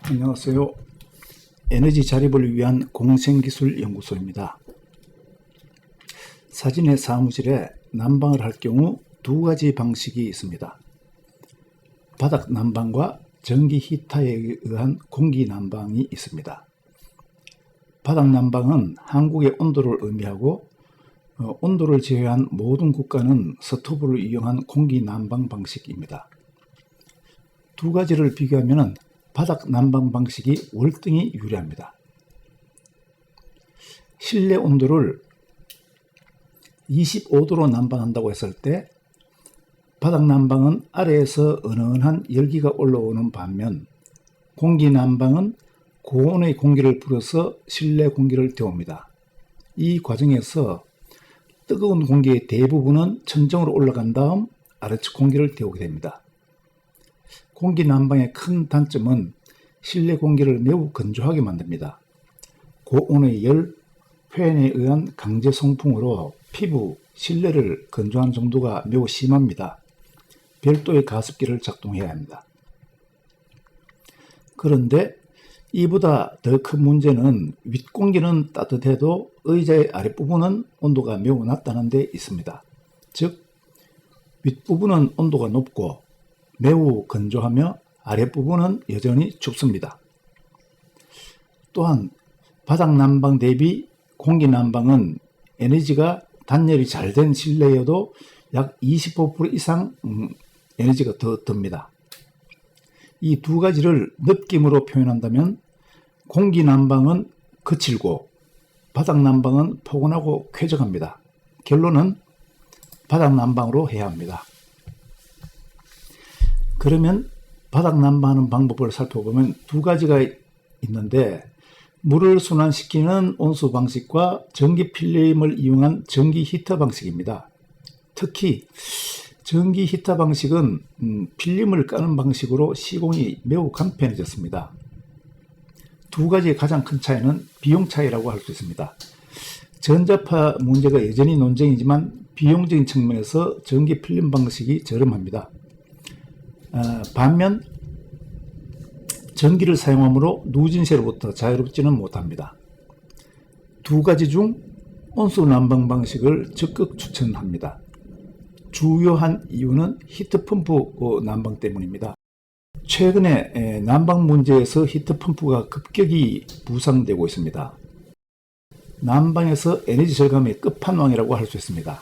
안녕하세요. 에너지 자립을 위한 공생기술연구소입니다. 사진의 사무실에 난방을 할 경우 두 가지 방식이 있습니다. 바닥 난방과 전기 히터에 의한 공기 난방이 있습니다. 바닥 난방은 한국의 온도를 의미하고 온도를 제외한 모든 국가는 스토브를 이용한 공기 난방 방식입니다. 두 가지를 비교하면 바닥 난방 방식이 월등히 유리합니다. 실내 온도를 25도로 난방한다고 했을 때 바닥 난방은 아래에서 은은한 열기가 올라오는 반면 공기 난방은 고온의 공기를 불어서 실내 공기를 데웁니다. 이 과정에서 뜨거운 공기의 대부분은 천정으로 올라간 다음 아래측 공기를 데우게 됩니다. 공기 난방의 큰 단점은 실내 공기를 매우 건조하게 만듭니다. 고온의 열, 회원에 의한 강제 송풍으로 피부, 실내를 건조한 정도가 매우 심합니다. 별도의 가습기를 작동해야 합니다. 그런데 이보다 더 큰 문제는 윗공기는 따뜻해도 의자의 아랫부분은 온도가 매우 낮다는 데 있습니다. 즉, 윗부분은 온도가 높고 매우 건조하며 아랫부분은 여전히 춥습니다. 또한 바닥 난방 대비 공기 난방은 에너지가 단열이 잘 된 실내여도 약 25% 이상 에너지가 더 듭니다. 이 두 가지를 느낌으로 표현한다면 공기 난방은 거칠고 바닥 난방은 포근하고 쾌적합니다. 결론은 바닥 난방으로 해야 합니다. 그러면 바닥 난방하는 방법을 살펴보면 두 가지가 있는데 물을 순환시키는 온수 방식과 전기 필름을 이용한 전기 히터 방식입니다. 특히 전기 히터 방식은 필름을 까는 방식으로 시공이 매우 간편해졌습니다. 두 가지의 가장 큰 차이는 비용 차이라고 할 수 있습니다. 전자파 문제가 여전히 논쟁이지만 비용적인 측면에서 전기 필름 방식이 저렴합니다. 반면 전기를 사용하므로 누진세로부터 자유롭지는 못합니다. 두 가지 중 온수 난방 방식을 적극 추천합니다. 주요한 이유는 히트펌프 난방 때문입니다. 최근에 난방 문제에서 히트펌프가 급격히 부상되고 있습니다. 난방에서 에너지 절감의 끝판왕이라고 할 수 있습니다.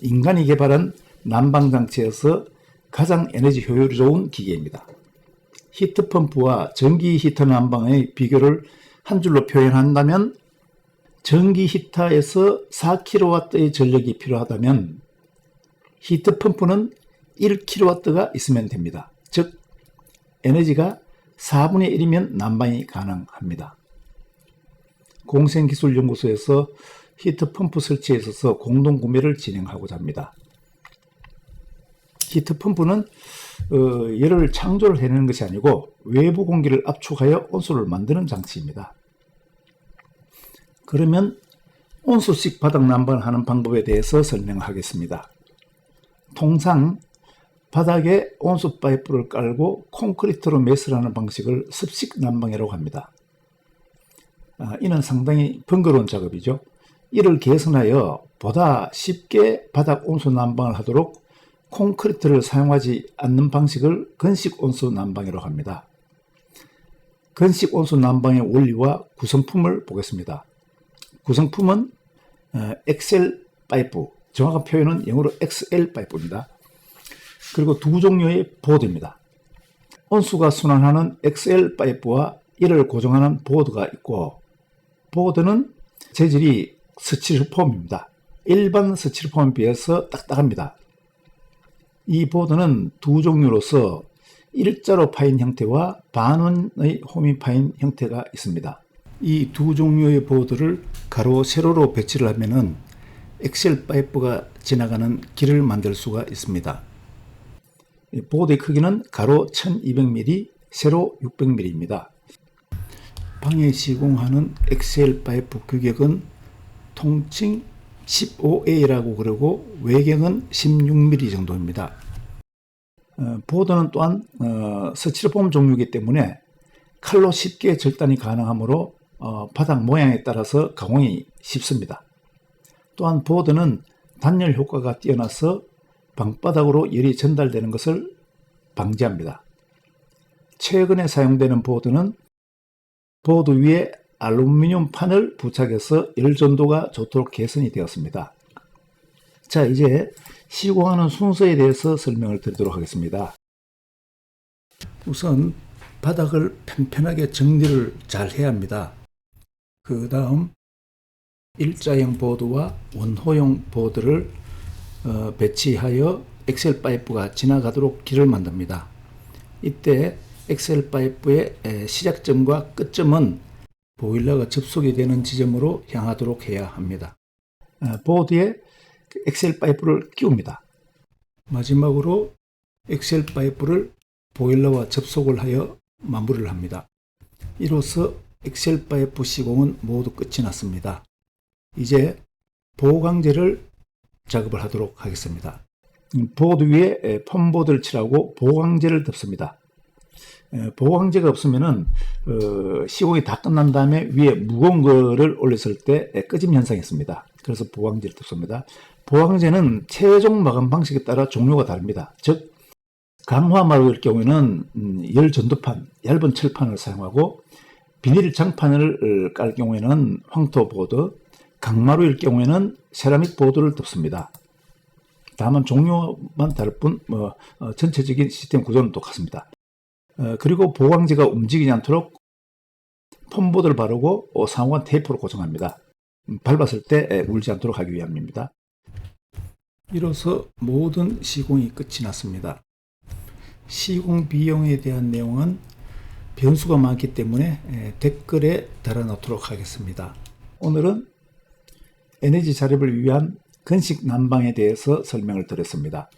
인간이 개발한 난방 장치에서 가장 에너지 효율이 좋은 기계입니다. 히트펌프와 전기 히터 난방의 비교를 한 줄로 표현한다면 전기 히터에서 4kW의 전력이 필요하다면 히트펌프는 1kW가 있으면 됩니다. 즉 에너지가 4분의 1이면 난방이 가능합니다. 공생기술연구소에서 히트펌프 설치에 있어서 공동구매를 진행하고자 합니다. 히트펌프는 열을 창조를 해내는 것이 아니고 외부 공기를 압축하여 온수를 만드는 장치입니다. 그러면 온수식 바닥 난방을 하는 방법에 대해서 설명하겠습니다. 통상 바닥에 온수 파이프를 깔고 콘크리트로 매스를 하는 방식을 습식 난방이라고 합니다. 이는 상당히 번거로운 작업이죠. 이를 개선하여 보다 쉽게 바닥 온수 난방을 하도록 콘크리트를 사용하지 않는 방식을 건식 온수 난방이라고 합니다. 건식 온수 난방의 원리와 구성품을 보겠습니다. 구성품은 엑셀 파이프, 정확한 표현은 영어로 XL 파이프입니다. 그리고 두 종류의 보드입니다. 온수가 순환하는 XL 파이프와 이를 고정하는 보드가 있고, 보드는 재질이 스티로폼입니다. 일반 스티로폼에 비해서 딱딱합니다. 이 보드는 두 종류로서 일자로 파인 형태와 반원의 홈이 파인 형태가 있습니다. 이 두 종류의 보드를 가로 세로로 배치를 하면은 엑셀 파이프가 지나가는 길을 만들 수가 있습니다. 보드의 크기는 가로 1200mm, 세로 600mm입니다. 방에 시공하는 엑셀 파이프 규격은 통칭 15A라고 그러고 외경은 16mm 정도입니다. 보드는 또한 스티로폼 종류이기 때문에 칼로 쉽게 절단이 가능하므로 바닥 모양에 따라서 가공이 쉽습니다. 또한 보드는 단열 효과가 뛰어나서 방바닥으로 열이 전달되는 것을 방지합니다. 최근에 사용되는 보드는 보드 위에 알루미늄 판을 부착해서 열 전도가 좋도록 개선이 되었습니다. 자, 이제 시공하는 순서에 대해서 설명을 드리도록 하겠습니다. 우선 바닥을 편편하게 정리를 잘 해야 합니다. 그 다음 일자형 보드와 원호용 보드를 배치하여 엑셀 파이프가 지나가도록 길을 만듭니다. 이때 엑셀 파이프의 시작점과 끝점은 보일러가 접속이 되는 지점으로 향하도록 해야 합니다. 보드에 엑셀 파이프를 끼웁니다. 마지막으로 엑셀 파이프를 보일러와 접속을 하여 마무리를 합니다. 이로써 엑셀 파이프 시공은 모두 끝이 났습니다. 이제 보강제를 작업을 하도록 하겠습니다. 보드 위에 펌보드를 칠하고 보강제를 덮습니다. 보강제가 없으면은 시공이 다 끝난 다음에 위에 무거운 거를 올렸을 때 꺼짐 현상이 있습니다. 그래서 보강제를 덮습니다. 보강제는 최종 마감 방식에 따라 종류가 다릅니다. 즉 강화마루일 경우에는 열 전도판, 얇은 철판을 사용하고 비닐 장판을 깔 경우에는 황토보드, 강마루일 경우에는 세라믹 보드를 덮습니다. 다만 종류만 다를 뿐 전체적인 시스템 구조는 똑같습니다. 그리고 보강제가 움직이지 않도록 펌보드를 바르고 상호간 테이프로 고정합니다. 밟았을 때 울지 않도록 하기 위함입니다. 이로써 모든 시공이 끝이 났습니다. 시공 비용에 대한 내용은 변수가 많기 때문에 댓글에 달아놓도록 하겠습니다. 오늘은 에너지 절약을 위한 건식 난방에 대해서 설명을 드렸습니다.